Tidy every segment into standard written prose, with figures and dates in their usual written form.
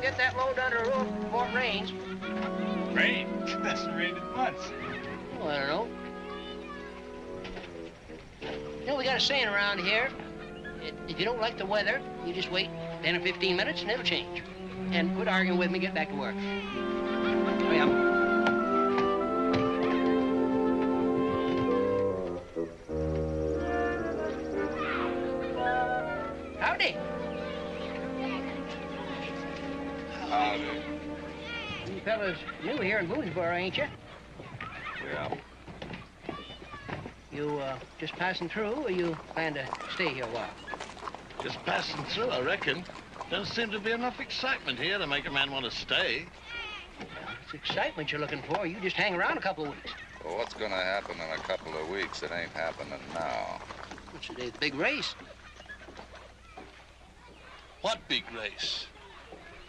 get that load under the roof before it rains. Rain? It hasn't rained in months. Oh, I don't know. You know, we got a saying around here. If you don't like the weather, you just wait 10 or 15 minutes and it'll change. And quit arguing with me, get back to work. Hurry up. Howdy. Howdy. You fellas new here in Boonesboro, ain't you? Yeah. You, just passing through, or you plan to stay here a while? Just passing through, I reckon. Don't seem to be enough excitement here to make a man want to stay. Well, it's excitement you're looking for. You just hang around a couple of weeks. Well, what's going to happen in a couple of weeks? It ain't happening now. What's the day of the big race? What big race?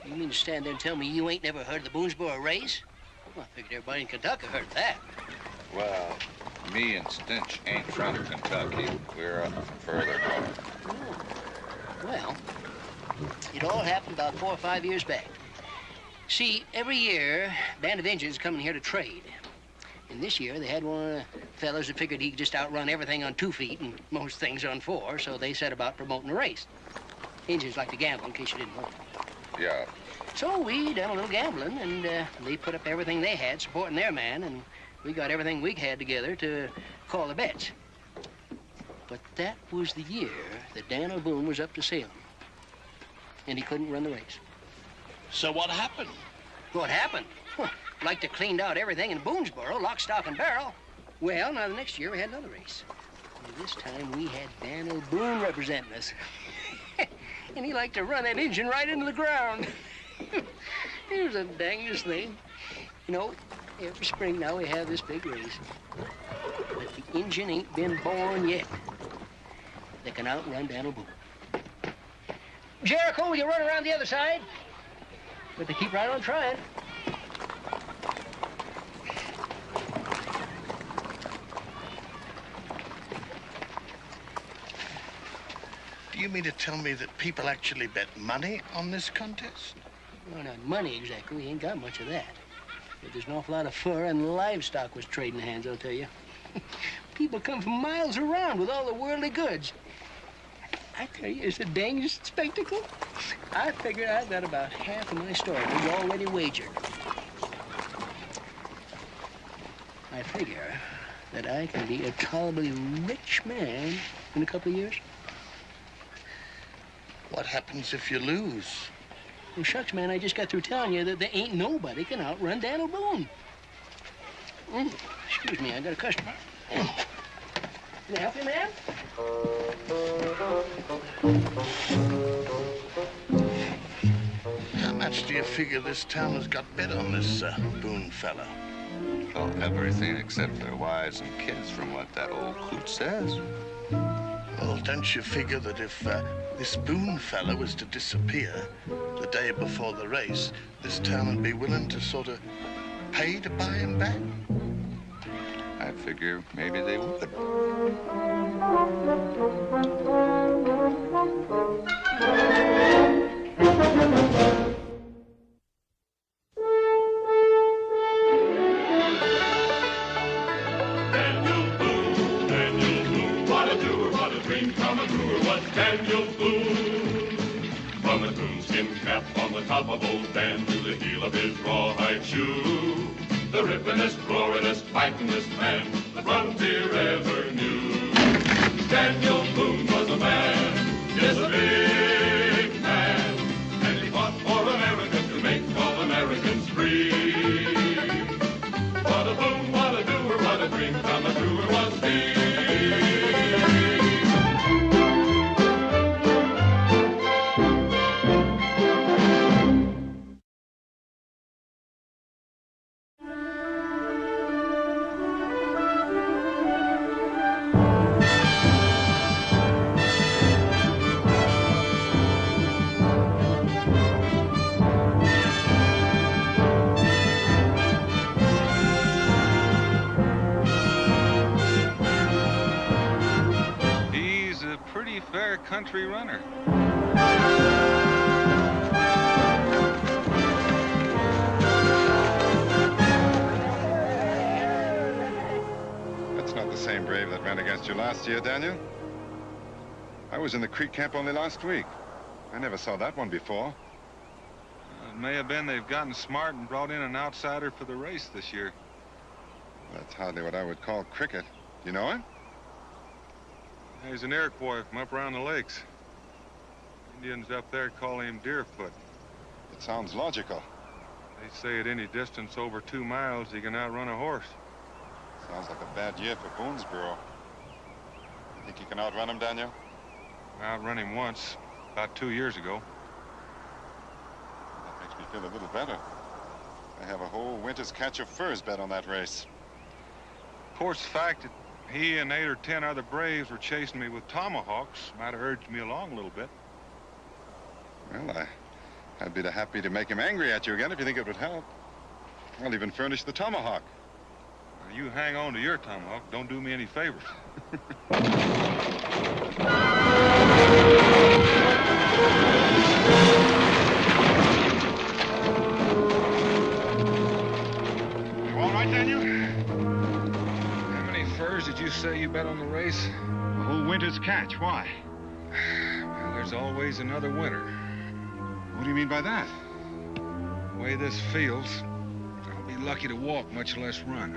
You mean to stand there and tell me you ain't never heard of the Boonesboro race? Well, I figured everybody in Kentucky heard of that. Well, me and Stinch ain't from Kentucky. We're up further north. Oh. Well, it all happened about 4 or 5 years back. See, every year, a band of Injuns come in here to trade. And this year, they had one of the fellas that figured he could just outrun everything on 2 feet and most things on 4, so they set about promoting a race. Injuns like to gamble, in case you didn't know. Yeah. So we done a little gambling, and they put up everything they had supporting their man, and we got everything we had together to call the bets. But that was the year that Dan O'Boone was up to Salem, and he couldn't run the race. So what happened? What happened? Like they cleaned out everything in Boonesboro, lock, stock, and barrel. Well, now the next year we had another race. And this time we had Dan O'Boone representing us. And he liked to run that engine right into the ground. It was the dangest thing. You know, every spring now we have this big race. But the engine ain't been born yet that can outrun Dan O'Boone. Jericho, will you run around the other side? But they keep right on trying. Do you mean to tell me that people actually bet money on this contest? Well, not money exactly. We ain't got much of that. But there's an awful lot of fur and livestock was trading hands, I'll tell you. People come from miles around with all the worldly goods. I tell you, it's a dangerous spectacle. I figure I've got about half of my stories already wagered. I figure that I can be a tolerably rich man in a couple of years. What happens if you lose? Well, shucks, man, I just got through telling you that there ain't nobody can outrun Dan O'Boone. Excuse me, I got a customer. Can I help you, man? How much do you figure this town has got bet on this Boone fella? Well, everything except their wives and kids, from what that old coot says. Well, don't you figure that if this Boone fella was to disappear the day before the race, this town would be willing to sort of pay to buy him back? I figure maybe they would. Daniel Boone. From his coonskin cap on the top of old Dan to the heel of his rawhide shoe, the rippin'est, roarin'est, fightin'est man the frontier ever knew. Daniel Boone was a man, yes, a big man, and he fought for America to make all Americans free. What a Boone, what a doer, what a dream come a truer was he. Fair country runner. that ran against you last year, Daniel? I was in the Creek camp only last week. I never saw that one before. It may have been they've gotten smart and brought in an outsider for the race this year. That's hardly what I would call cricket. You know him? He's an Iroquois from up around the lakes. Indians up there call him Deerfoot. It sounds logical. They say at any distance over 2 miles, he can outrun a horse. Sounds like a bad year for Boonesboro. You think you can outrun him, Daniel? I outrun him once, about 2 years ago. That makes me feel a little better. I have a whole winter's catch of furs bet on that race. Of course, the fact that he and 8 or 10 other braves were chasing me with tomahawks might have urged me along a little bit. Well, I'd be happy to make him angry at you again if you think it would help. I'll even furnish the tomahawk. Now, you hang on to your tomahawk. Don't do me any favors. You all right, Daniel? How many furs did you say you bet on the race? A whole winter's catch. Why? Well, there's always another winter. What do you mean by that? The way this feels, I'll be lucky to walk, much less run.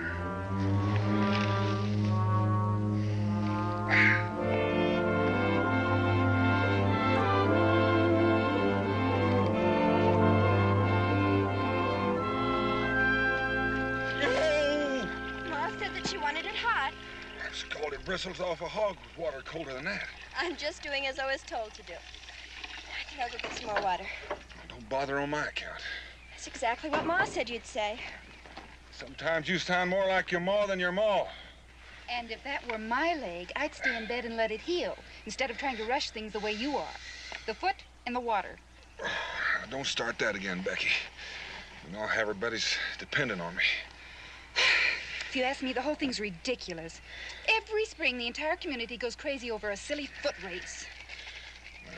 Ma said that she wanted it hot. Scalded bristles off a hog with water colder than that. I'm just doing as I was told to do. I can go get some more water. Don't bother on my account. That's exactly what Ma said you'd say. Sometimes you sound more like your ma than your ma. And if that were my leg, I'd stay in bed and let it heal, instead of trying to rush things the way you are. The foot and the water. Don't start that again, Becky. You know, everybody's dependent on me. If you ask me, the whole thing's ridiculous. Every spring, the entire community goes crazy over a silly foot race.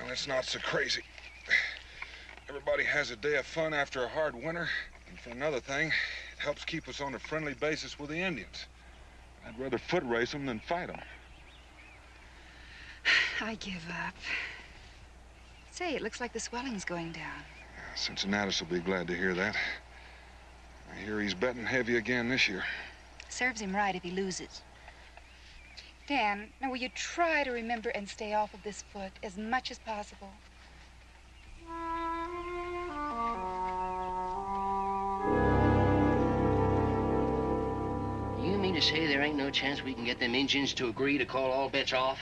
Well, it's not so crazy. Everybody has a day of fun after a hard winter. And for another thing, it helps keep us on a friendly basis with the Indians. I'd rather foot race them than fight them. I give up. Say, it looks like the swelling's going down. Cincinnatus will be glad to hear that. I hear he's betting heavy again this year. Serves him right if he loses. Dan, now will you try to remember and stay off of this foot as much as possible? You mean to say there ain't no chance we can get them Injuns to agree to call all bets off?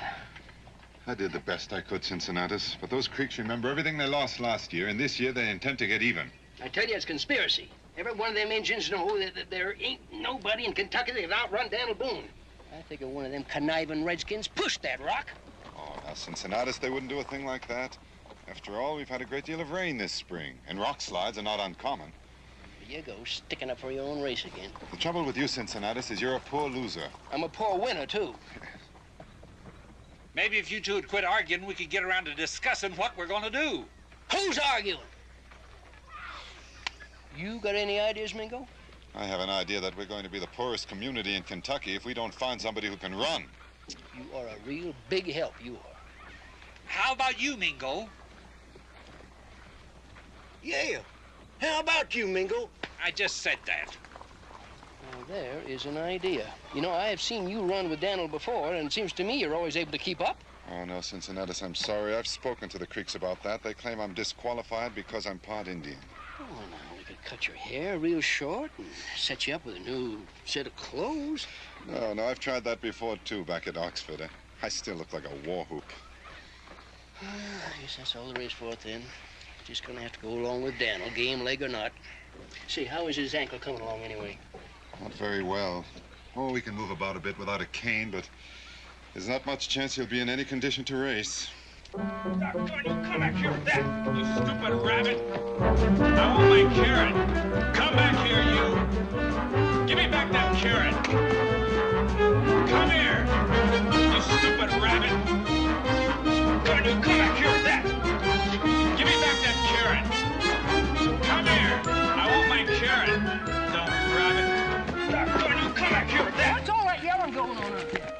I did the best I could, Cincinnatus. But those Creeks remember everything they lost last year, and this year they intend to get even. I tell you, it's conspiracy. Every one of them Injuns know that there ain't nobody in Kentucky that can outrun Daniel Boone. I figure one of them conniving redskins pushed that rock. Oh, now, Cincinnatus, they wouldn't do a thing like that. After all, we've had a great deal of rain this spring, and rock slides are not uncommon. Here you go, sticking up for your own race again. The trouble with you, Cincinnatus, is you're a poor loser. I'm a poor winner, too. Maybe if you two would quit arguing, we could get around to discussing what we're going to do. Who's arguing? You got any ideas, Mingo? I have an idea that we're going to be the poorest community in Kentucky if we don't find somebody who can run. You are a real big help, you are. How about you, Mingo? Yeah. How about you, Mingo? I just said that. Well, there is an idea. You know, I have seen you run with Daniel before, and it seems to me you're always able to keep up. Oh, no, Cincinnatus, I'm sorry. I've spoken to the Creeks about that. They claim I'm disqualified because I'm part Indian. Oh, now, we could cut your hair real short and set you up with a new set of clothes. No, I've tried that before, too, back at Oxford. I still look like a war whoop. I guess that's all there is for it, then. Just gonna have to go along with Daniel, game leg or not. See, how is his ankle coming along, anyway? Not very well. Oh, we can move about a bit without a cane, but there's not much chance he'll be in any condition to race. Doggone you, come back here with that, you stupid rabbit. I want my carrot. Come back here, you. Give me back that carrot. Come here, you stupid rabbit. Doggone you, come back here with that. Give me back that carrot. Come here, I want my carrot. Dumb rabbit. Doggone you, come back here with that. What's all that yelling going on up here?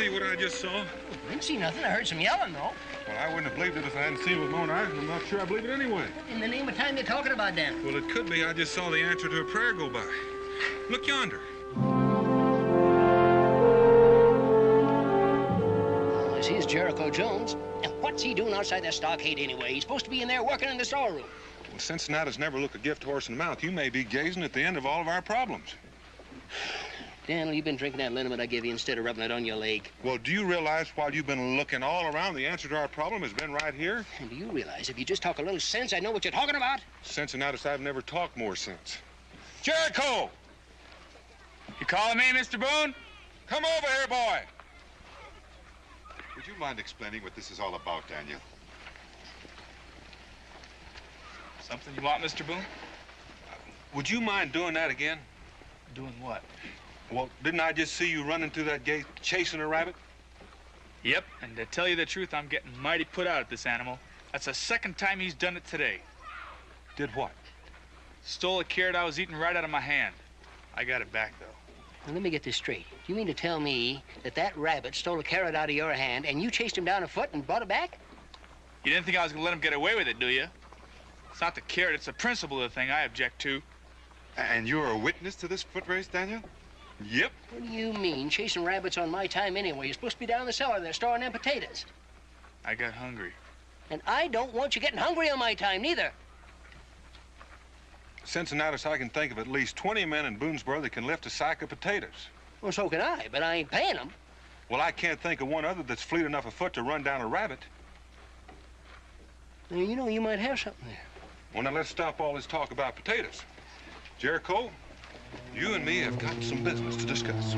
see what I just saw? I didn't see nothing. I heard some yelling, though. Well, I wouldn't have believed it if I hadn't seen it with my own eyes, and I'm not sure I believe it anyway. In the name of time you're talking about, Dan? Well, it could be I just saw the answer to a prayer go by. Look yonder. Well, this is Jericho Jones. And what's he doing outside that stockade anyway? He's supposed to be in there working in the storeroom. Well, Cincinnatus never look a gift horse in the mouth. You may be gazing at the end of all of our problems. Daniel, you've been drinking that liniment I gave you instead of rubbing it on your leg. Well, do you realize while you've been looking all around, the answer to our problem has been right here? And do you realize if you just talk a little sense, I know what you're talking about? Cincinnatus, I've never talked more sense. Jericho! You calling me, Mr. Boone? Come over here, boy. Would you mind explaining what this is all about, Daniel? Something you want, Mr. Boone? Would you mind doing that again? Doing what? Well, didn't I just see you running through that gate chasing a rabbit? Yep, and to tell you the truth, I'm getting mighty put out at this animal. That's the second time he's done it today. Did what? Stole a carrot I was eating right out of my hand. I got it back, though. Now, let me get this straight. You mean to tell me that that rabbit stole a carrot out of your hand and you chased him down afoot and brought it back? You didn't think I was gonna let him get away with it, do you? It's not the carrot, it's the principle of the thing I object to. And you're a witness to this foot race, Daniel? Yep. What do you mean, chasing rabbits on my time anyway? You're supposed to be down in the cellar there storing them potatoes. I got hungry. And I don't want you getting hungry on my time, neither. Cincinnatus, I can think of at least 20 men in Boonesboro that can lift a sack of potatoes. Well, so can I, but I ain't paying them. Well, I can't think of one other that's fleet enough afoot to run down a rabbit. Now, you know, you might have something there. Well, now let's stop all this talk about potatoes. Jericho, you and me have got some business to discuss.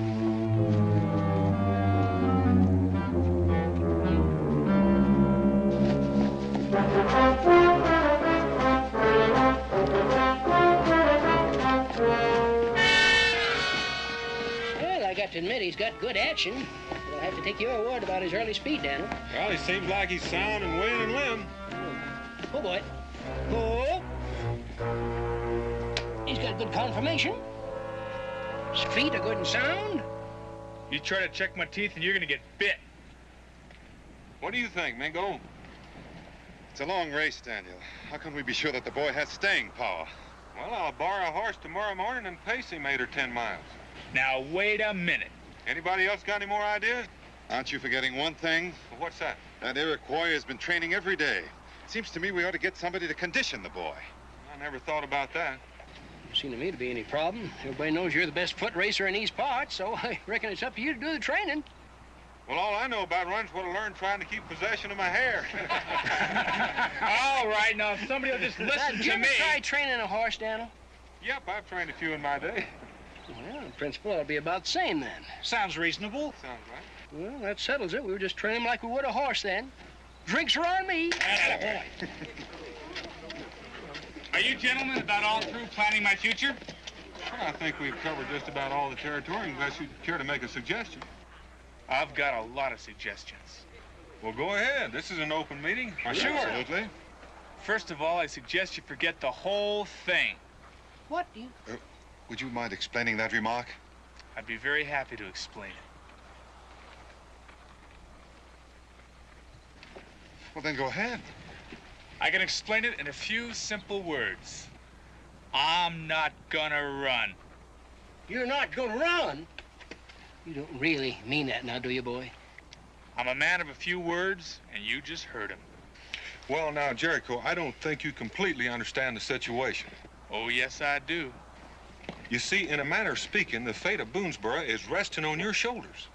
Well, I got to admit he's got good action. But I'll have to take your word about his early speed, Daniel. Well, he seems like he's sound and winning and limb. Oh, boy. Oh. He's got good conformation. His feet are good and sound. You try to check my teeth and you're gonna get bit. What do you think, Mingo? It's a long race, Daniel. How can we be sure that the boy has staying power? Well, I'll borrow a horse tomorrow morning and pace him 8 or 10 miles. Now, wait a minute. Anybody else got any more ideas? Aren't you forgetting one thing? Well, what's that? That Iroquois has been training every day. Seems to me we ought to get somebody to condition the boy. I never thought about that. Seem to me to be any problem. Everybody knows you're the best foot racer in these parts, so I reckon it's up to you to do the training. Well, all I know about run's what I learned trying to keep possession of my hair. All right, now, if somebody will just listen Did you to ever me. try training a horse, Daniel? Yep, I've trained a few in my day. Well, in principle, it'll be about the same then. Sounds reasonable. Sounds right. Well, that settles it. We were just training him like we would a horse then. Drinks are on me. Are you gentlemen about all through planning my future? Well, I think we've covered just about all the territory, unless you'd care to make a suggestion. I've got a lot of suggestions. Well, go ahead. This is an open meeting. Sure. Absolutely. First of all, I suggest you forget the whole thing. What do you... Would you mind explaining that remark? I'd be very happy to explain it. Well, then go ahead. I can explain it in a few simple words. I'm not gonna run. You're not gonna run? You don't really mean that now, do you, boy? I'm a man of a few words, and you just heard him. Well, now, Jericho, I don't think you completely understand the situation. Oh, yes, I do. You see, in a manner of speaking, the fate of Boonesboro is resting on your shoulders.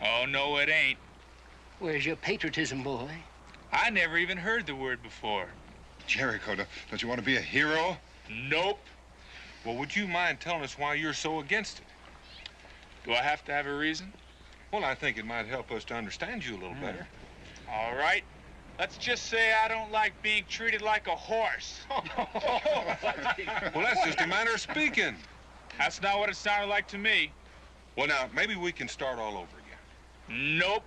Oh, no, it ain't. Where's your patriotism, boy? I never even heard the word before. Jericho, don't you want to be a hero? Nope. Well, would you mind telling us why you're so against it? Do I have to have a reason? Well, I think it might help us to understand you a little better. All right. Let's just say I don't like being treated like a horse. Well, that's just a manner of speaking. That's not what it sounded like to me. Well, now, maybe we can start all over again. Nope.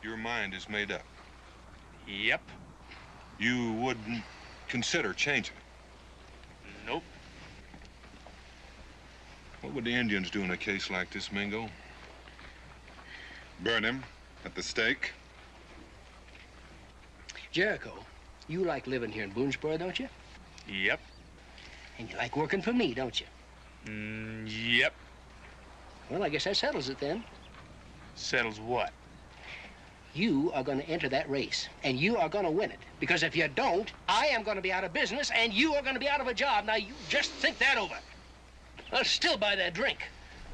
Your mind is made up. Yep. You wouldn't consider changing it. Nope. What would the Indians do in a case like this, Mingo? Burn him at the stake. Jericho, you like living here in Boonesboro, don't you? Yep. And you like working for me, don't you? Yep. Well, I guess that settles it then. Settles what? You are going to enter that race, and you are going to win it. Because if you don't, I am going to be out of business, and you are going to be out of a job. Now, you just think that over. I'll still buy that drink.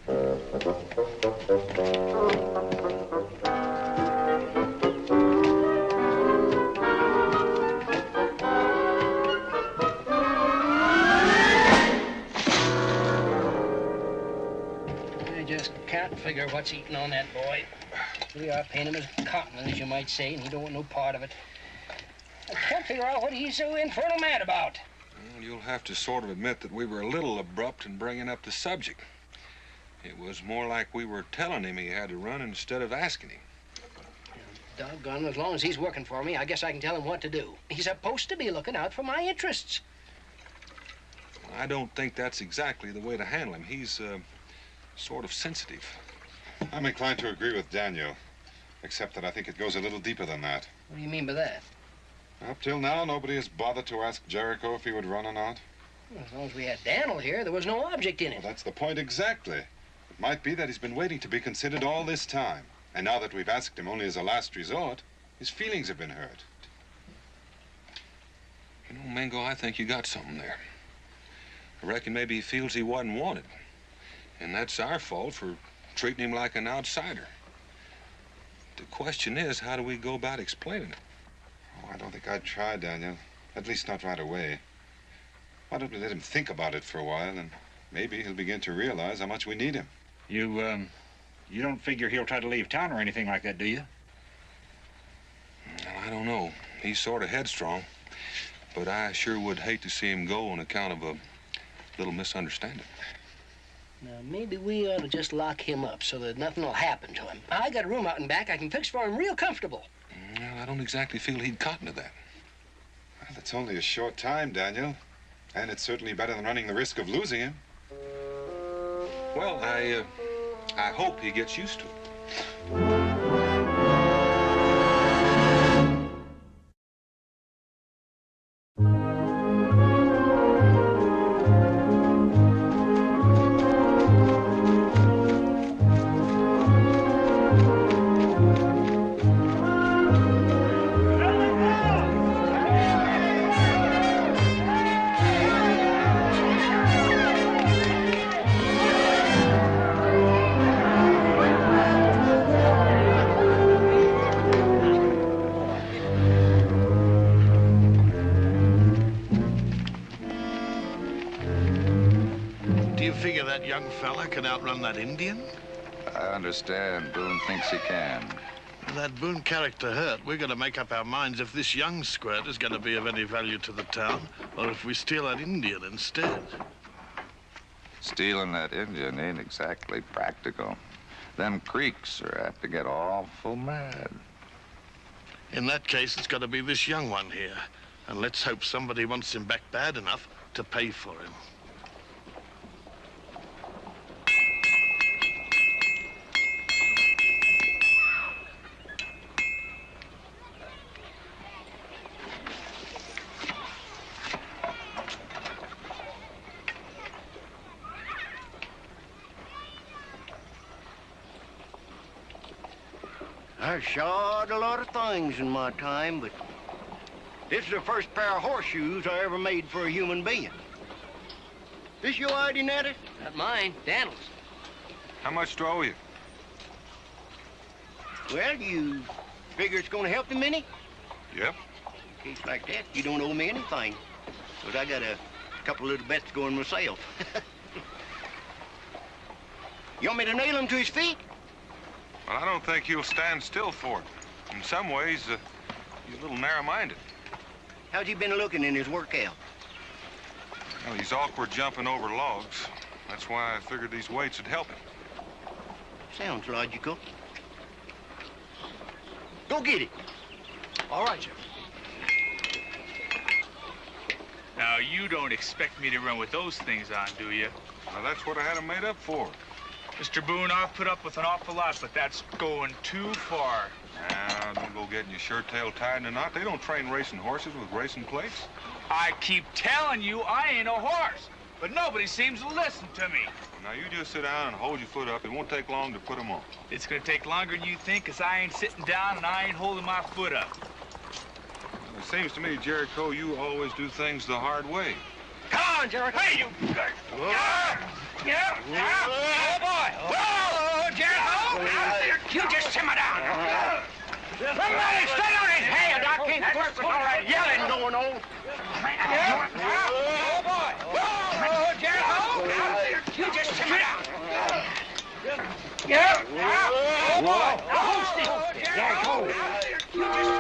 I just can't figure what's eating on that boy. We are paying him as cotton, as you might say, and he don't want no part of it. I can't figure out what he's so infernal mad about. Well, you'll have to sort of admit that we were a little abrupt in bringing up the subject. It was more like we were telling him he had to run instead of asking him. Doggone, as long as he's working for me, I guess I can tell him what to do. He's supposed to be looking out for my interests. I don't think that's exactly the way to handle him. He's, sort of sensitive. I'm inclined to agree with Daniel, except that I think it goes a little deeper than that. What do you mean by that? Up till now, nobody has bothered to ask Jericho if he would run or not. Well, as long as we had Daniel here, there was no object in it. Well, that's the point exactly. It might be that he's been waiting to be considered all this time. And now that we've asked him only as a last resort, his feelings have been hurt. You know, Mingo, I think you got something there. I reckon maybe he feels he wasn't wanted. And that's our fault for treating him like an outsider. The question is, how do we go about explaining it? Oh, I don't think I'd try, Daniel. At least not right away. Why don't we let him think about it for a while, and maybe he'll begin to realize how much we need him. You don't figure he'll try to leave town or anything like that, do you? Well, I don't know. He's sort of headstrong. But I sure would hate to see him go on account of a little misunderstanding. Now, maybe we ought to just lock him up so that nothing will happen to him. I got a room out in back I can fix for him real comfortable. Well, I don't exactly feel he'd cotton to that. Well, it's only a short time, Daniel. And it's certainly better than running the risk of losing him. Well, I hope he gets used to it. Young fella can outrun that Indian? I understand Boone thinks he can. With that Boone character hurt, we're going to make up our minds if this young squirt is going to be of any value to the town, or if we steal that Indian instead. Stealing that Indian ain't exactly practical. Them Creeks are apt to get awful mad. In that case, it's got to be this young one here. And let's hope somebody wants him back bad enough to pay for him. I've shot a lot of things in my time, but this is the first pair of horseshoes I ever made for a human being. This your idea, Natty? Not mine, Daniel's. How much do I owe you? Well, you figure it's gonna help him any? Yep. In a case like that, you don't owe me anything. Because I got a couple little bets going myself. You want me to nail him to his feet? Well, I don't think he'll stand still for it. In some ways, he's a little narrow-minded. How's he been looking in his workout? Well, he's awkward jumping over logs. That's why I figured these weights would help him. Sounds logical. Go get it. All right, Jeff. Now, you don't expect me to run with those things on, do you? Now, that's what I had them made up for. Mr. Boone, I'll put up with an awful lot, but that's going too far. Now, don't go getting your shirt tail tied in a knot. They don't train racing horses with racing plates. I keep telling you I ain't a horse, but nobody seems to listen to me. Now, you just sit down and hold your foot up. It won't take long to put them on. It's gonna take longer than you think, 'cause I ain't sitting down and I ain't holding my foot up. It seems to me, Jericho, you always do things the hard way. Come on, Jericho. Hey, you. Yeah. Oh, boy. Whoa, Jericho. You just simmer down. Somebody stay on his head. I can't work with all that yelling going on. Oh, boy. Whoa, Jericho. You just simmer down. Oh, boy. Now, hold still. Jericho. You just...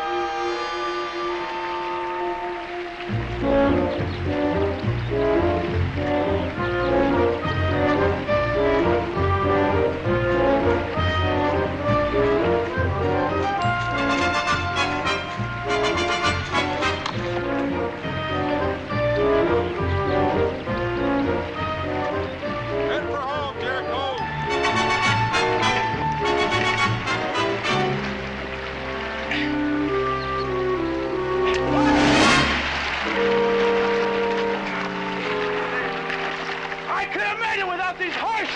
These horse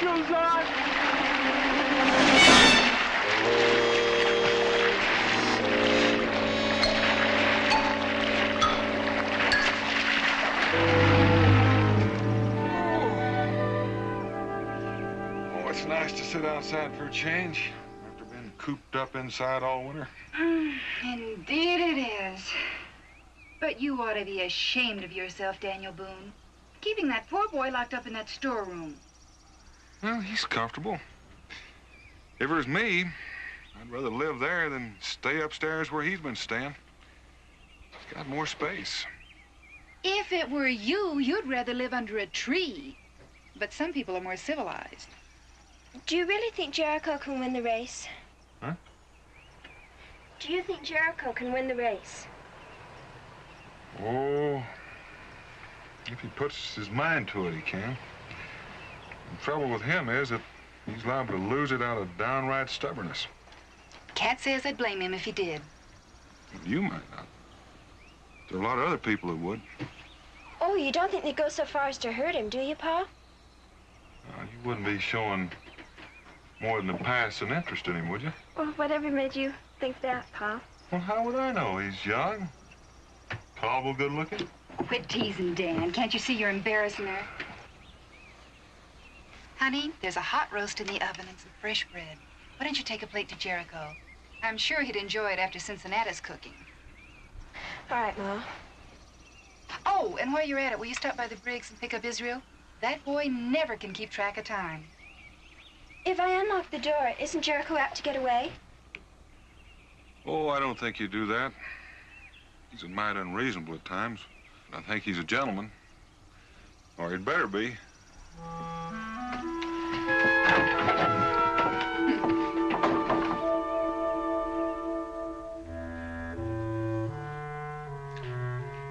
shoes on. Oh, it's nice to sit outside for a change after being cooped up inside all winter. Indeed it is. But you ought to be ashamed of yourself, Daniel Boone. Keeping that poor boy locked up in that storeroom. Well, he's comfortable. If it was me, I'd rather live there than stay upstairs where he's been staying. He's got more space. If it were you, you'd rather live under a tree. But some people are more civilized. Do you really think Jericho can win the race? Huh? Do you think Jericho can win the race? Oh, if he puts his mind to it, he can. The trouble with him is that he's liable to lose it out of downright stubbornness. Can't say as I'd blame him if he did. You might not. There are a lot of other people who would. Oh, you don't think they'd go so far as to hurt him, do you, Pa? You wouldn't be showing more than a passing interest in him, would you? Well, whatever made you think that, Pa? Well, how would I know? He's young, tolerable good looking. Quit teasing, Dan. Can't you see you're embarrassing her? Honey, there's a hot roast in the oven and some fresh bread. Why don't you take a plate to Jericho? I'm sure he'd enjoy it after Cincinnati's cooking. All right, Ma. Oh, and while you're at it, will you stop by the Briggs and pick up Israel? That boy never can keep track of time. If I unlock the door, isn't Jericho apt to get away? Oh, I don't think he'd do that. He's a mite unreasonable at times. I think he's a gentleman. Or he'd better be.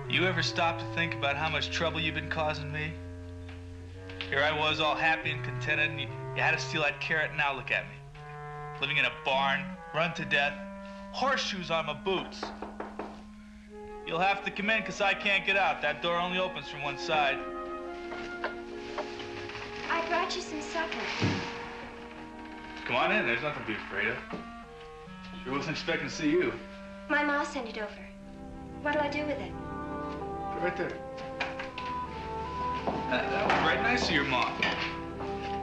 You ever stop to think about how much trouble you've been causing me? Here I was all happy and contented, and you had to steal that carrot, and now look at me. Living in a barn, run to death, horseshoes on my boots. You'll have to come in, 'cause I can't get out. That door only opens from one side. I brought you some supper. Come on in, there's nothing to be afraid of. Sure wasn't expecting to see you. My ma sent it over. What'll I do with it? Right there. That was right nice of your mom.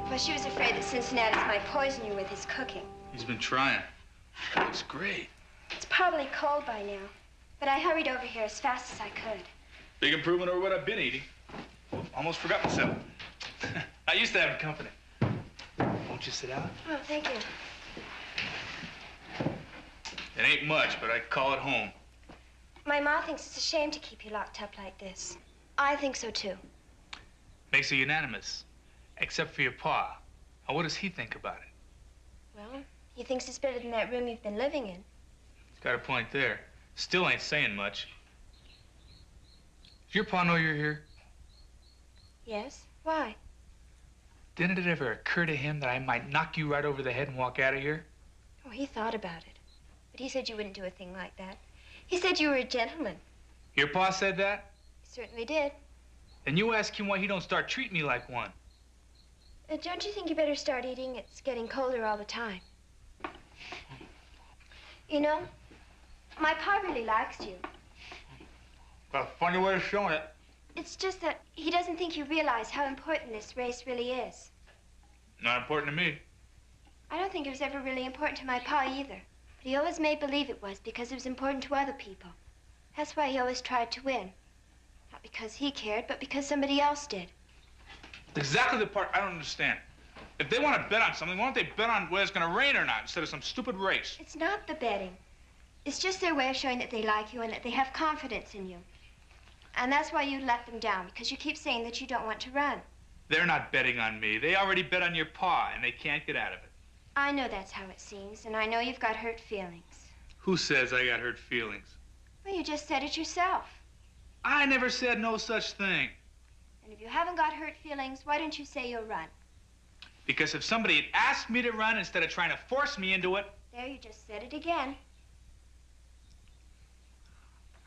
Well, she was afraid that Cincinnati's might poison you with his cooking. He's been trying. That looks great. It's probably cold by now, but I hurried over here as fast as I could. Big improvement over what I've been eating. Almost forgot myself. I used to have company. Won't you sit down? Oh, thank you. It ain't much, but I call it home. My ma thinks it's a shame to keep you locked up like this. I think so, too. Makes it unanimous, except for your pa. Now, what does he think about it? Well, he thinks it's better than that room you've been living in. He's got a point there. Still ain't saying much. Does your pa know you're here? Yes? Why? Didn't it ever occur to him that I might knock you right over the head and walk out of here? Oh, he thought about it. But he said you wouldn't do a thing like that. He said you were a gentleman. Your pa said that? He certainly did. Then you ask him why he don't start treating me like one. Don't you think you better start eating? It's getting colder all the time. You know, my pa really likes you. Got a funny way of showing it. It's just that he doesn't think you realize how important this race really is. Not important to me. I don't think it was ever really important to my pa either. But he always made believe it was because it was important to other people. That's why he always tried to win. Not because he cared, but because somebody else did. Exactly the part I don't understand. If they want to bet on something, why don't they bet on whether it's going to rain or not instead of some stupid race? It's not the betting. It's just their way of showing that they like you and that they have confidence in you. And that's why you let them down, because you keep saying that you don't want to run. They're not betting on me. They already bet on your pa, and they can't get out of it. I know that's how it seems, and I know you've got hurt feelings. Who says I got hurt feelings? Well, you just said it yourself. I never said no such thing. And if you haven't got hurt feelings, why don't you say you'll run? Because if somebody had asked me to run instead of trying to force me into it... There, you just said it again.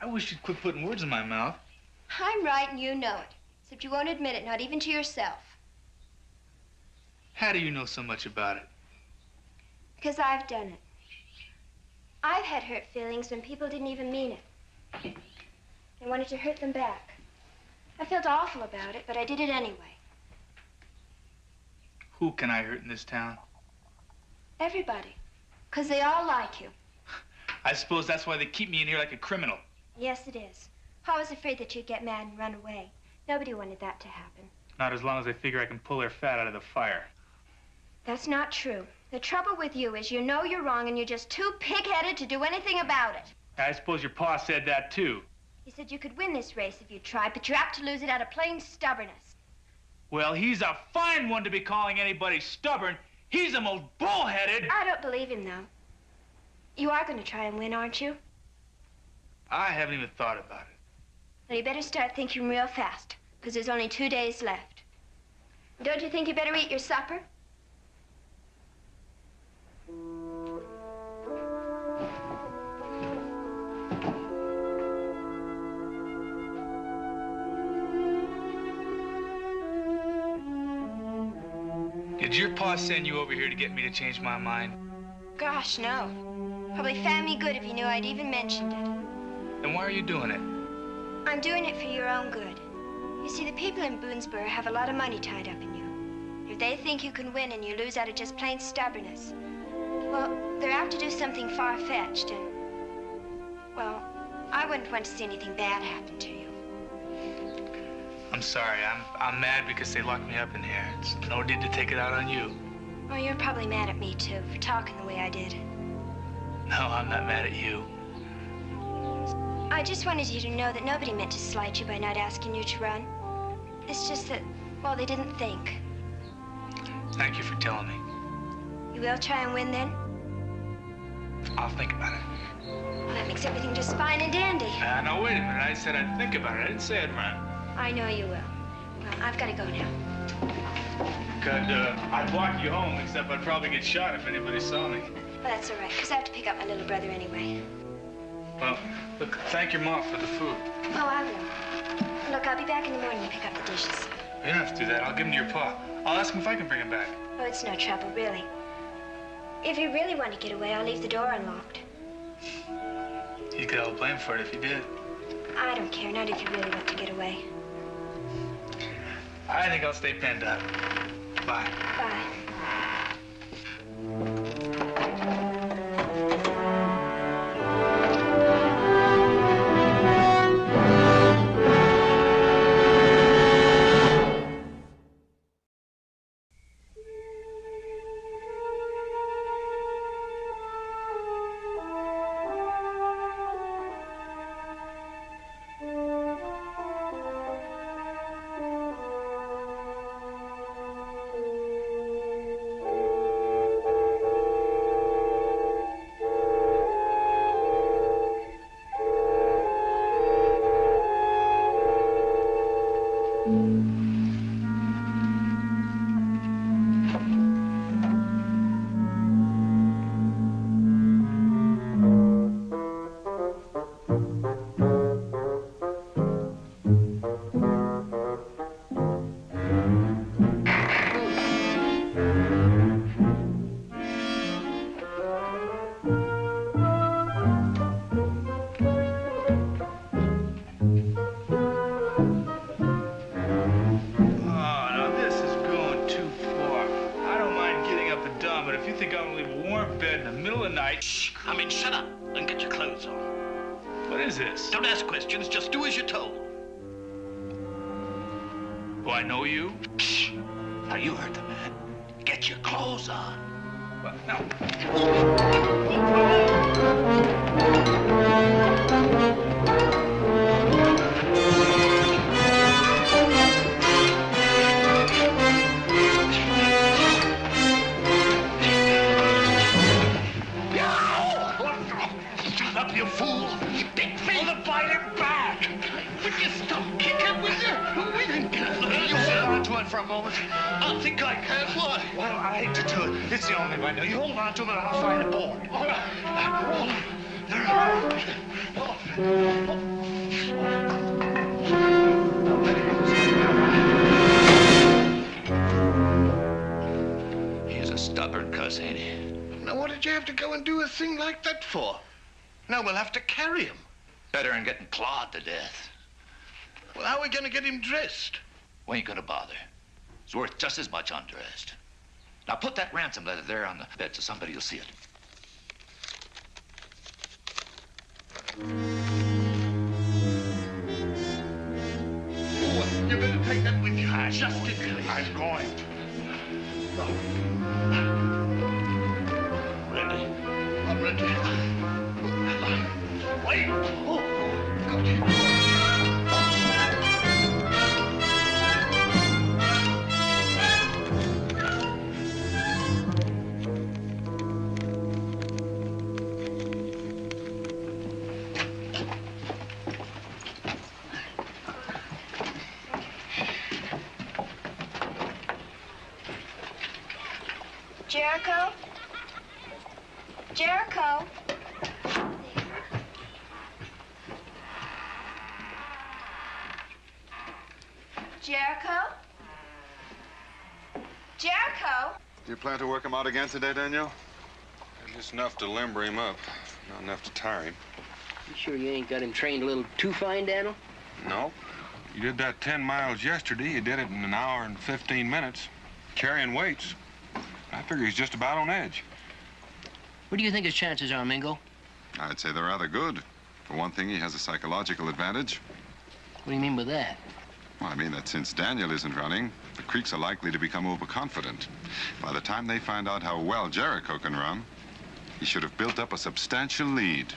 I wish you'd quit putting words in my mouth. I'm right and you know it. Except you won't admit it, not even to yourself. How do you know so much about it? Because I've done it. I've had hurt feelings when people didn't even mean it. I wanted to hurt them back. I felt awful about it, but I did it anyway. Who can I hurt in this town? Everybody. Because they all like you. I suppose that's why they keep me in here like a criminal. Yes, it is. I was afraid that you'd get mad and run away. Nobody wanted that to happen. Not as long as they figure I can pull their fat out of the fire. That's not true. The trouble with you is you know you're wrong and you're just too pig-headed to do anything about it. I suppose your pa said that, too. He said you could win this race if you tried, but you're apt to lose it out of plain stubbornness. Well, he's a fine one to be calling anybody stubborn. He's the most bullheaded. I don't believe him, though. You are going to try and win, aren't you? I haven't even thought about it. Well, you better start thinking real fast, because there's only 2 days left. Don't you think you better eat your supper? Did your pa send you over here to get me to change my mind? Gosh, no. Probably found me good if he knew I'd even mentioned it. Then why are you doing it? I'm doing it for your own good. You see, the people in Boonesboro have a lot of money tied up in you. If they think you can win and you lose out of just plain stubbornness, well, they're apt to do something far-fetched and, well, I wouldn't want to see anything bad happen to you. I'm sorry. I'm mad because they locked me up in here. It's no need to take it out on you. Well, you're probably mad at me, too, for talking the way I did. No, I'm not mad at you. I just wanted you to know that nobody meant to slight you by not asking you to run. It's just that, well, they didn't think. Thank you for telling me. You will try and win, then? I'll think about it. Well, that makes everything just fine and dandy. No, wait a minute. I said I'd think about it. I didn't say I'd run. I know you will. Well, I've got to go now. I'd walk you home, except I'd probably get shot if anybody saw me. Well, that's all right, because I have to pick up my little brother anyway. Well, look, thank your mom for the food. Oh, I will. Look, I'll be back in the morning to pick up the dishes. You don't have to do that. I'll give them to your pa. I'll ask him if I can bring him back. Oh, it's no trouble, really. If you really want to get away, I'll leave the door unlocked. You get all blamed for it if you did. I don't care, not if you really want to get away. I think I'll stay penned up. Bye. Bye. What is this? Don't ask questions, just do as you're told. Do I know you? Shh. Now you heard the man. Get your clothes on. Well, now. Shut up, you fool! Big feet! I'll bite him back! Would you stop kicking, will you? You hold on to it for a moment. I think I can. Why? Well, I hate to do it. It's the only way. Now, you hold on to him and I'll find a board. All right. Hold on. He's a stubborn cuss, ain't he? Now, what did you have to go and do a thing like that for? Now we'll have to carry him. Better than getting clawed to death. Well, how are we going to get him dressed? We ain't gonna bother. It's worth just as much undressed. Now put that ransom letter there on the bed so somebody will see it. Oh, you better take that with you. Just in case. I'm going. Ready? I'm ready. Wait. Oh, God. Jericho? Jericho? Jericho? Jericho? Do you plan to work him out again today, Daniel? Just enough to limber him up, not enough to tire him. You sure you ain't got him trained a little too fine, Daniel? No. You did that 10 miles yesterday. You did it in an hour and 15 minutes, carrying weights. I figure he's just about on edge. What do you think his chances are, Mingo? I'd say they're rather good. For one thing, he has a psychological advantage. What do you mean by that? Well, I mean that since Daniel isn't running, the Creeks are likely to become overconfident. By the time they find out how well Jericho can run, he should have built up a substantial lead.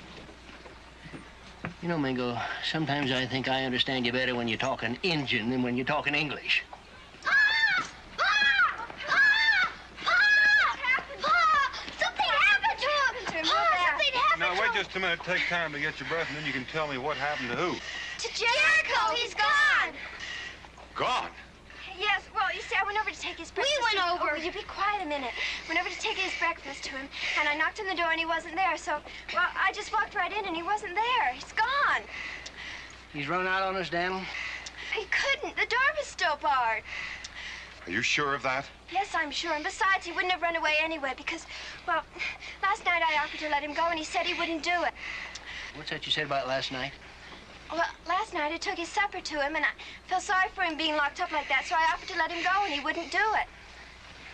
You know, Mingo, sometimes I think I understand you better when you're talking Injun than when you're talking English. Now, wait just a minute. Take time to get your breath, and then you can tell me what happened to who. To Jericho. He's gone. Gone? Yes, well, you see, I went over to take his breakfast. We went over. Oh, will you be quiet a minute? Went over to take his breakfast to him, and I knocked on the door, and he wasn't there. So, well, I just walked right in, and he wasn't there. He's gone. He's run out on us, Daniel? He couldn't. The door was still barred. Are you sure of that? Yes, I'm sure. And besides, he wouldn't have run away anyway because, well, last night I offered to let him go, and he said he wouldn't do it. What's that you said about last night? Well, last night I took his supper to him, and I felt sorry for him being locked up like that, so I offered to let him go, and he wouldn't do it.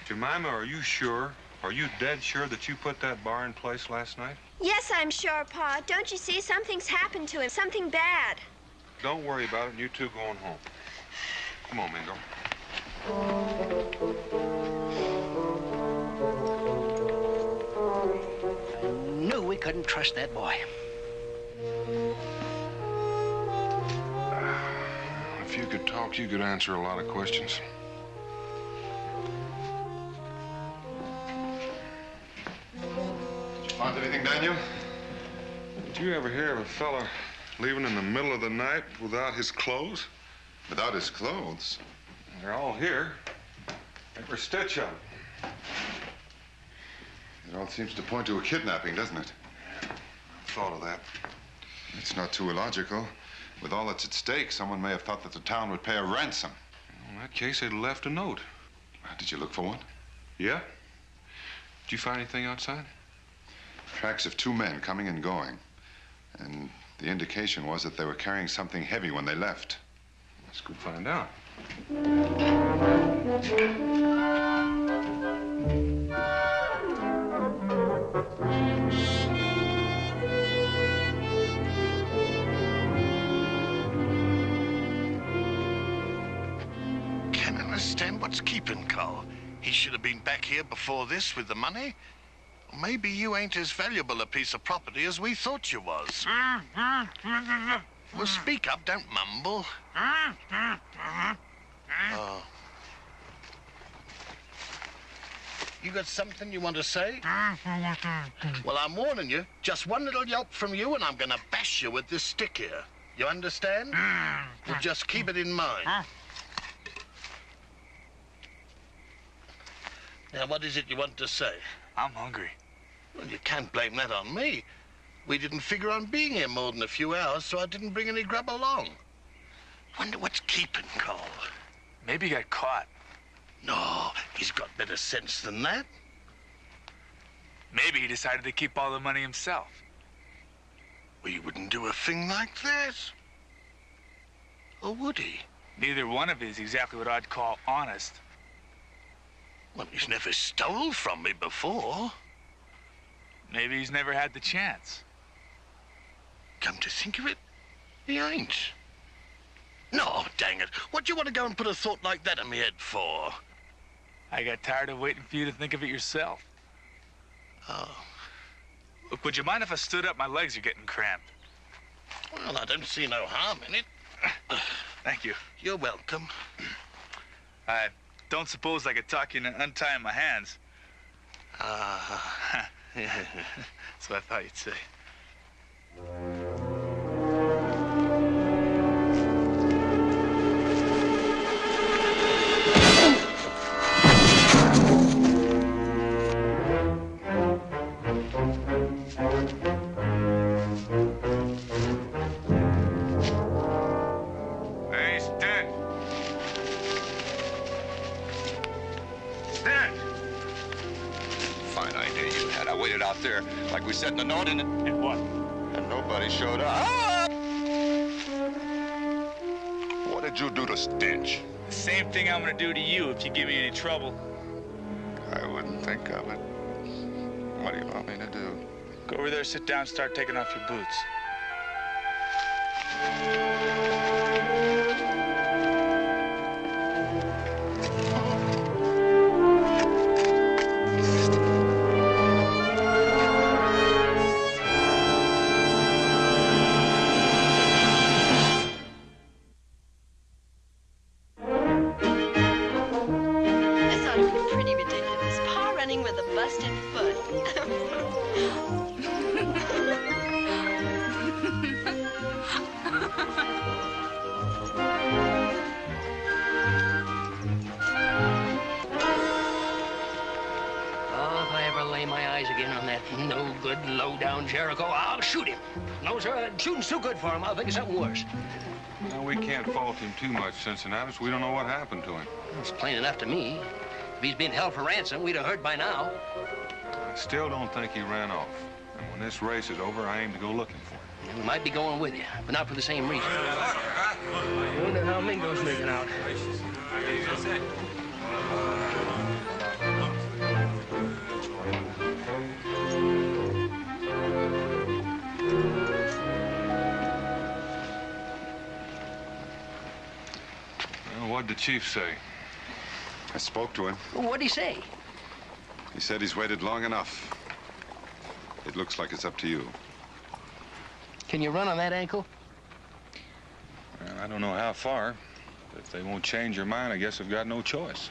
Jemima, are you sure? Are you dead sure that you put that bar in place last night? Yes, I'm sure, Pa. Don't you see? Something's happened to him. Something bad. Don't worry about it. You two going home. Come on, Mingo. I knew we couldn't trust that boy. If you could talk, you could answer a lot of questions. Did you find anything, Daniel? Did you ever hear of a fella leaving in the middle of the night without his clothes? Without his clothes? They're all here. Every stitch of them. It all seems to point to a kidnapping, doesn't it? Thought of that. It's not too illogical. With all that's at stake, someone may have thought that the town would pay a ransom. In that case, they'd left a note. Did you look for one? Yeah? Did you find anything outside? Tracks of two men coming and going. And the indication was that they were carrying something heavy when they left. Let's go find out. understand what's keeping Carl. He should have been back here before this with the money. Or maybe you ain't as valuable a piece of property as we thought you was. Well, speak up, don't mumble. Oh. You got something you want to say? Well, I'm warning you. Just one little yelp from you and I'm gonna bash you with this stick here. You understand? Well, just keep it in mind. Now, what is it you want to say? I'm hungry. Well, you can't blame that on me. We didn't figure on being here more than a few hours, so I didn't bring any grub along. Wonder what's keeping Carl. Maybe he got caught. No, he's got better sense than that. Maybe he decided to keep all the money himself. Well, he wouldn't do a thing like that. Or would he? Neither one of it is exactly what I'd call honest. Well, he's never stole from me before. Maybe he's never had the chance. Come to think of it, he ain't. No, dang it. What do you want to go and put a thought like that in my head for? I got tired of waiting for you to think of it yourself. Oh. Look, would you mind if I stood up? My legs are getting cramped. Well, I don't see no harm in it. Thank you. You're welcome. I don't suppose I could talk you into untying my hands. That's what I thought you'd say. Hey, Stent. Stent! Fine idea you had. I waited out there like we said in the note, and what? And nobody showed up. What did you do to Stench? The same thing I'm gonna do to you if you give me any trouble. I wouldn't think of it. What do you want me to do? Go over there, sit down, start taking off your boots. Jericho, I'll shoot him. No, sir, shooting's too good for him. I'll think of something worse. Well, we can't fault him too much, Cincinnatus. We don't know what happened to him. It's plain enough to me. If he's been held for ransom, we'd have heard by now. I still don't think he ran off. And when this race is over, I aim to go looking for him. We might be going with you, but not for the same reason. I wonder how Mingo's making out. What'd the chief say? I spoke to him. What'd he say? He said he's waited long enough. It looks like it's up to you. Can you run on that ankle? Well, I don't know how far. But if they won't change your mind, I guess I've got no choice.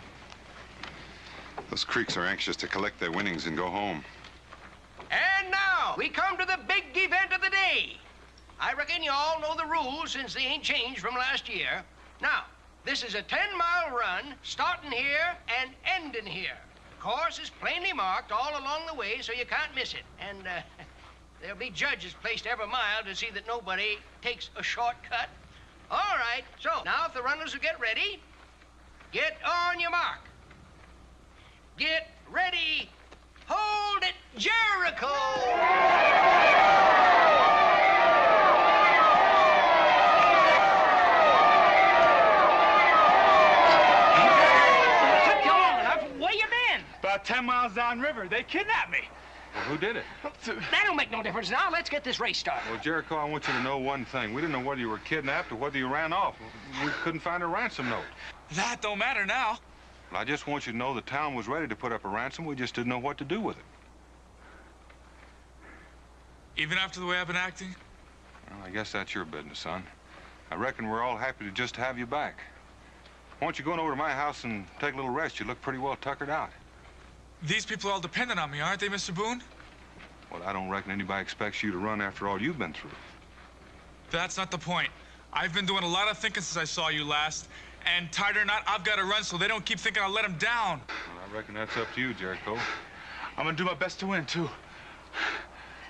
Those Creeks are anxious to collect their winnings and go home. And now, we come to the big event of the day. I reckon you all know the rules since they ain't changed from last year. Now, this is a 10-mile run, starting here and ending here. The course is plainly marked all along the way, so you can't miss it. And there'll be judges placed every mile to see that nobody takes a shortcut. All right, so now if the runners will get ready, get on your mark. Get ready. Hold it, Jericho! About 10 miles downriver, they kidnapped me. Well, who did it? That don't make no difference now. Let's get this race started. Well, Jericho, I want you to know one thing. We didn't know whether you were kidnapped or whether you ran off. We couldn't find a ransom note. That don't matter now. Well, I just want you to know the town was ready to put up a ransom. We just didn't know what to do with it. Even after the way I've been acting? Well, I guess that's your business, son. I reckon we're all happy to just have you back. Why don't you go over to my house and take a little rest? You look pretty well tuckered out. These people are all dependent on me, aren't they, Mr. Boone? Well, I don't reckon anybody expects you to run after all you've been through. That's not the point. I've been doing a lot of thinking since I saw you last, and tired or not, I've got to run so they don't keep thinking I'll let them down. Well, I reckon that's up to you, Jericho. I'm gonna do my best to win, too.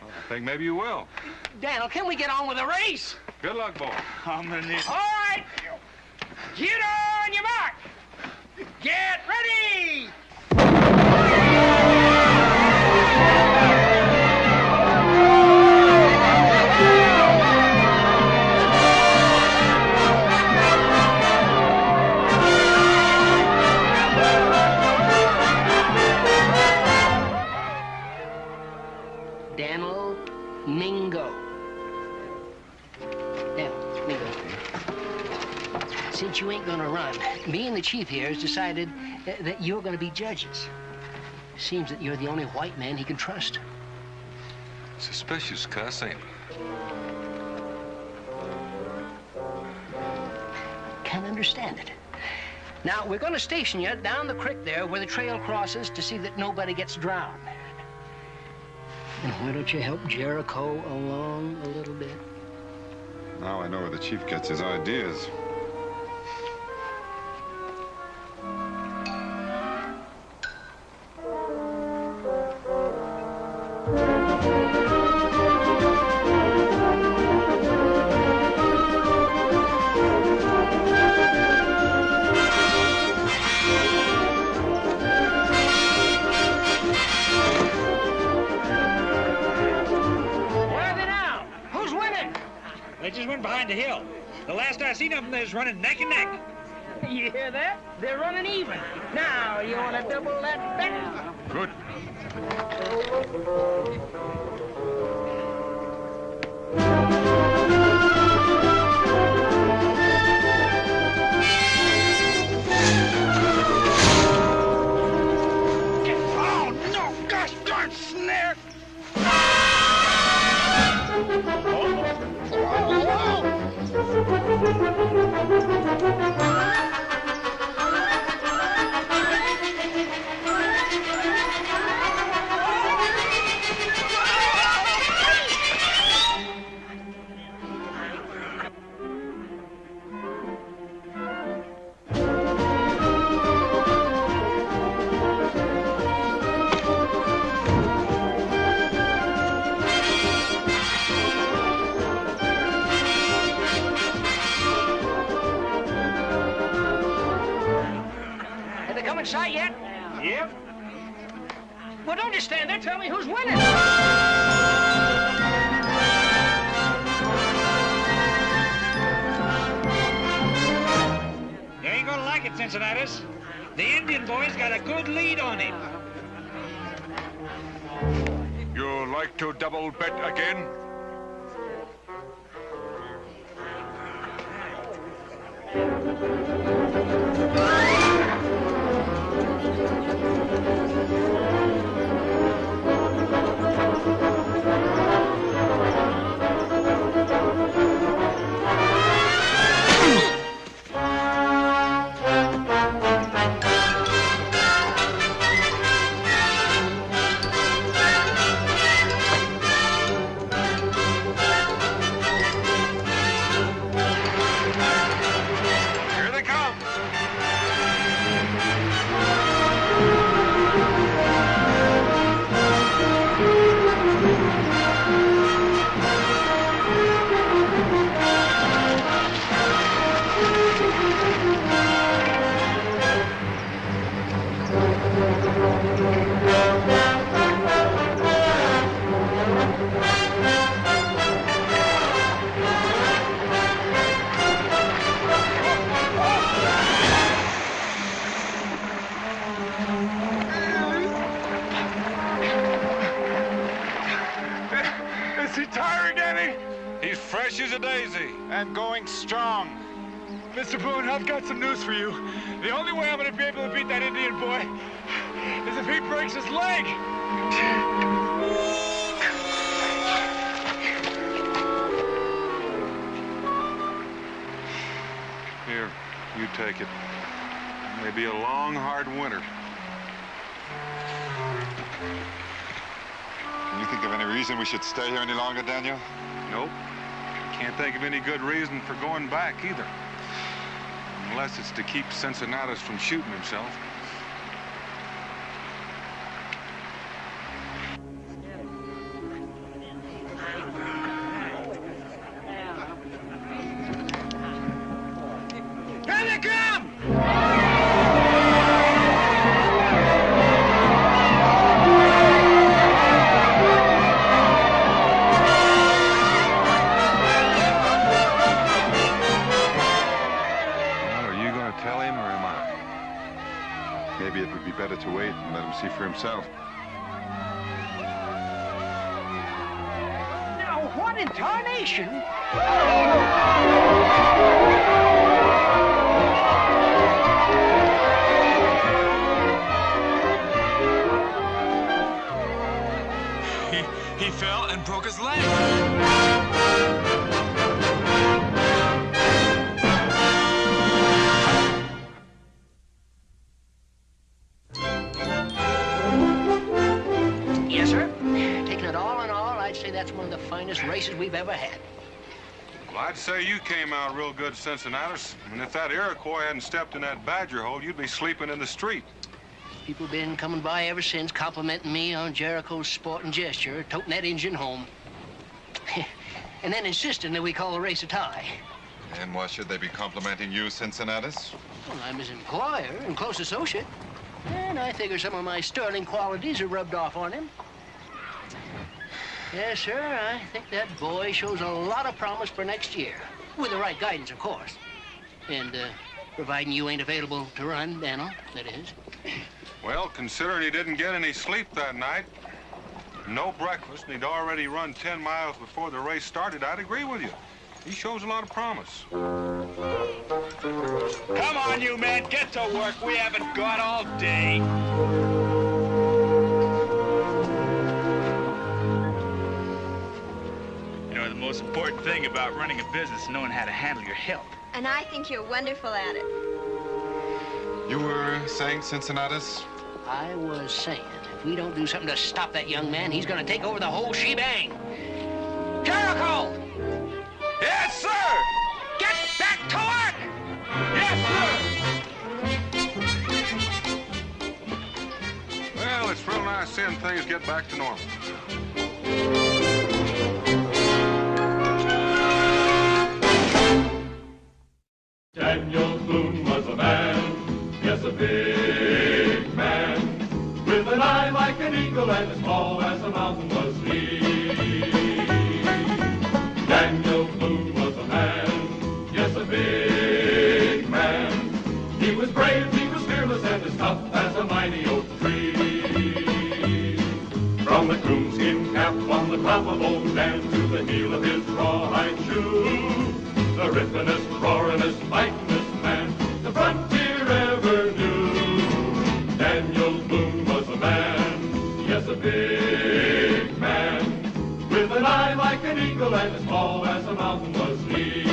Well, I think maybe you will. Daniel, can we get on with the race? Good luck, boy. I'm gonna need... All right. Get on your mark. Get ready. Daniel Mingo. Daniel Mingo. Since you ain't gonna run, me and the chief here has decided that you're gonna be judges. Seems that you're the only white man he can trust. Suspicious, cuss, ain't it? Can't understand it. Now, we're gonna station you down the creek there where the trail crosses to see that nobody gets drowned. And why don't you help Jericho along a little bit? Now I know where the chief gets his ideas. They just went behind the hill. The last I seen of them, they was running neck and neck. You hear that? They're running even. Now, you want to double that bet? Good. Oh, no! Gosh darn snare! Sight yet? Yep. Well, don't just stand there. Tell me who's winning. You ain't gonna like it, Cincinnatus. The Indian boy's got a good lead on him. You like to double bet again? Is he tired, Danny? He's fresh as a daisy. And going strong. Mr. Boone, I've got some news for you. The only way I'm going to be able to beat that Indian boy is if he breaks his leg. Here, you take it. It may be a long, hard winter. Can you think of any reason we should stay here any longer, Daniel? Nope. Can't think of any good reason for going back either. Unless it's to keep Cincinnatus from shooting himself. Here they come! Maybe it would be better to wait and let him see for himself. Now, what in tarnation? He fell and broke his leg. Yes, sir. Taking it all in all, I'd say that's one of the finest races we've ever had. Well, I'd say you came out real good, Cincinnatus. And if that Iroquois hadn't stepped in that badger hole, you'd be sleeping in the street. People been coming by ever since, complimenting me on Jericho's sport and gesture, toting that engine home. And then insisting that we call the race a tie. And why should they be complimenting you, Cincinnatus? Well, I'm his employer and close associate. And I figure some of my sterling qualities are rubbed off on him. Yes, sir, I think that boy shows a lot of promise for next year. With the right guidance, of course. And, providing you ain't available to run, Daniel, that is. Well, considering he didn't get any sleep that night, no breakfast, and he'd already run 10 miles before the race started, I'd agree with you. He shows a lot of promise. Come on, you men, get to work. We haven't got all day. You know, the most important thing about running a business is knowing how to handle your health. And I think you're wonderful at it. You were saying, Cincinnatus? I was saying, if we don't do something to stop that young man, he's gonna take over the whole shebang. Jericho! Yes, sir! Get back to work! Yes, sir! Well, it's real nice seeing things get back to normal. Daniel Boone was a man, yes, a big man, with an eye like an eagle and as tall as a mountain was he. Daniel Boone was a man, yes, a big man. He was brave, he was fearless, and as tough as a mighty oak tree. From the coonskin cap on the top of old Dan to the heel of his rawhide shoe, the rippenest, roaringest, fightingest man the frontier ever knew. Daniel Boone was a man, yes, a big man, with an eye like an eagle and as tall as a mountain was he.